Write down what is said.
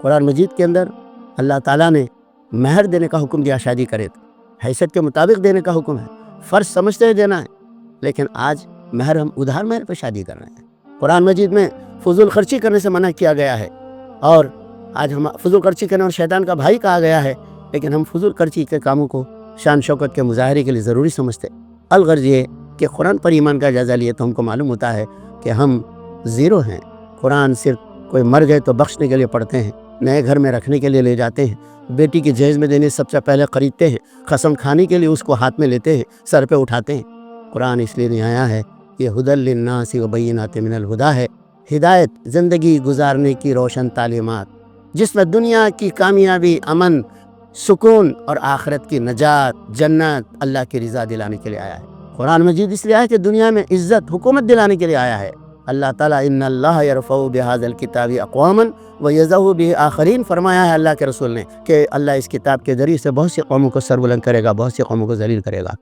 قرآن مجید کے اندر اللہ تعالیٰ نے مہر دینے کا حکم دیا، شادی کرے تو حیثیت کے مطابق دینے کا حکم ہے، فرض سمجھتے ہوئے دینا ہے، لیکن آج مہر ہم ادھار مہر پہ شادی کر رہے ہیں۔ قرآن مجید میں فضول خرچی کرنے سے منع کیا گیا ہے، اور آج ہم فضول خرچی کرنے اور شیطان کا بھائی کہا گیا ہے، لیکن ہم فضول خرچی کے کاموں کو شان شوکت کے مظاہرے کے لیے ضروری سمجھتے۔ الغرض یہ کہ قرآن پر ایمان کا جائزہ لیے تو ہم کو معلوم ہوتا ہے کہ ہم زیرو ہیں۔ قرآن صرف کوئی مر گئے تو بخشنے کے لیے پڑھتے ہیں، نئے گھر میں رکھنے کے لیے لے جاتے ہیں، بیٹی کی جہیز میں دینے سب سے پہلے خریدتے ہیں، قسم کھانے کے لیے اس کو ہاتھ میں لیتے ہیں، سر پہ اٹھاتے ہیں۔ قرآن اس لیے نہیں آیا ہے، یہ ھدی للناس وبینات من الہدی ہے، ہدایت زندگی گزارنے کی روشن تعلیمات، جس میں دنیا کی کامیابی، امن، سکون اور آخرت کی نجات، جنت، اللہ کی رضا دلانے کے لیے آیا ہے۔ قرآن مجید اس لیے آیا کہ دنیا میں عزت، حکومت دلانے کے لیے آیا ہے۔ اللہ تعالیٰ ان اللہ یرفع بہذا الکتاب اقواما ویضع بہ آخرین فرمایا ہے اللہ کے رسول نے کہ اللہ اس کتاب کے ذریعے سے بہت سی قوموں کو سربلند کرے گا، بہت سی قوموں کو ذلیل کرے گا۔